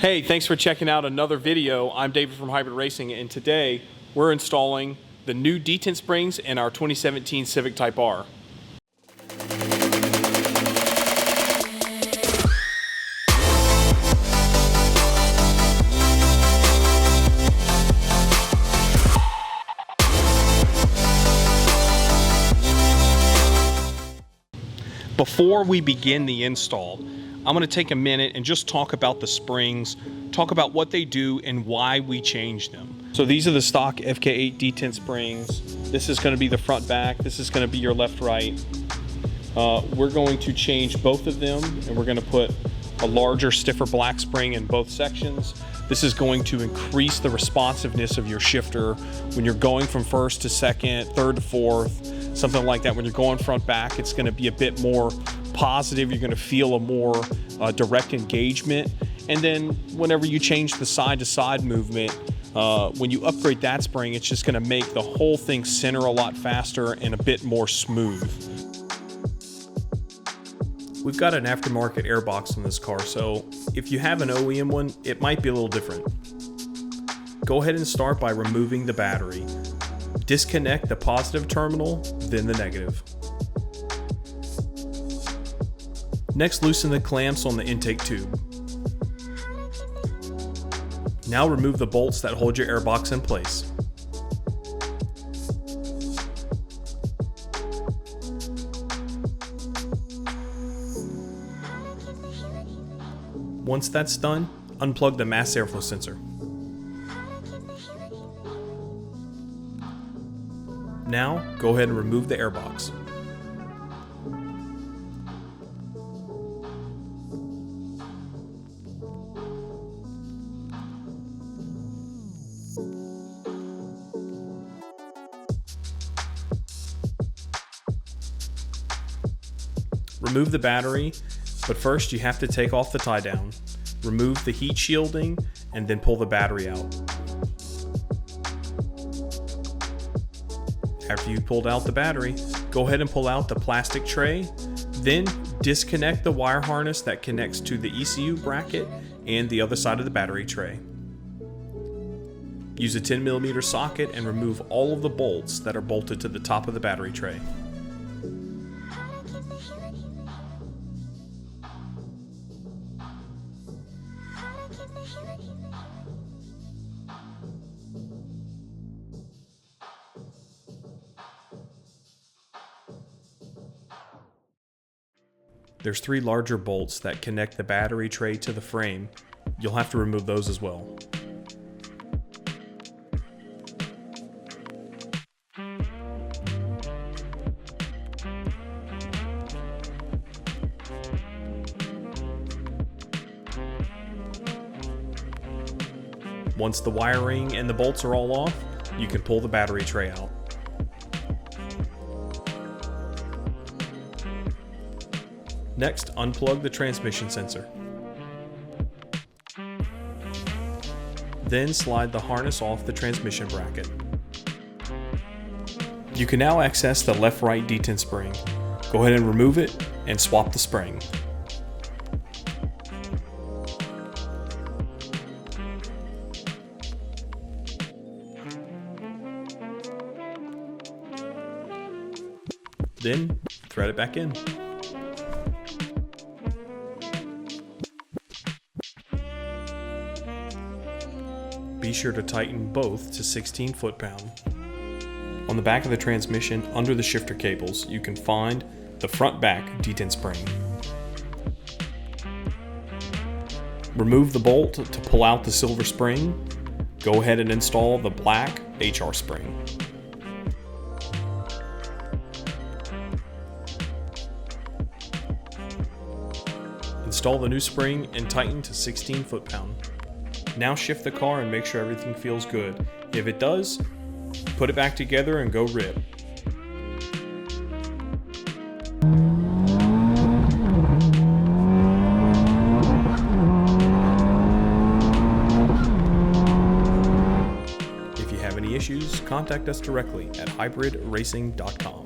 Hey, thanks for checking out another video. I'm David from Hybrid Racing, and today we're installing the new detent springs in our 2017 Civic Type R. Before we begin the install, I'm going to take a minute and just talk about the springs, talk about what they do and why we change them. So these are the stock FK8 detent springs. This is going to be the front back. This is going to be your left right. We're going to change both of them, and we're going to put a larger, stiffer black spring in both sections. This is going to increase the responsiveness of your shifter when you're going from first to second, third to fourth, something like that. When you're going front back, it's going to be a bit more positive. You're going to feel a more direct engagement. And then whenever you change the side to side movement, when you upgrade that spring, it's just going to make the whole thing center a lot faster and a bit more smooth. We've got an aftermarket air box on this car, so if you have an OEM one, it might be a little different. Go ahead and start by removing the battery. Disconnect the positive terminal, then the negative. Next, loosen the clamps on the intake tube. Now remove the bolts that hold your airbox in place. Once that's done, unplug the mass airflow sensor. Now, go ahead and remove the airbox. Remove the battery, but first you have to take off the tie down. Remove the heat shielding and then pull the battery out. After you've pulled out the battery, go ahead and pull out the plastic tray. Then disconnect the wire harness that connects to the ECU bracket and the other side of the battery tray. Use a 10mm socket and remove all of the bolts that are bolted to the top of the battery tray. There's 3 larger bolts that connect the battery tray to the frame. You'll have to remove those as well. Once the wiring and the bolts are all off, you can pull the battery tray out. Next, unplug the transmission sensor. Then slide the harness off the transmission bracket. You can now access the left-right detent spring. Go ahead and remove it and swap the spring. Then thread it back in. Be sure to tighten both to 16 foot-pound. On the back of the transmission, under the shifter cables, you can find the front-back detent spring. Remove the bolt to pull out the silver spring. Go ahead and install the black HR spring. Install the new spring and tighten to 16 foot-pound. Now shift the car and make sure everything feels good. If it does, put it back together and go rip. If you have any issues, contact us directly at hybridracing.com.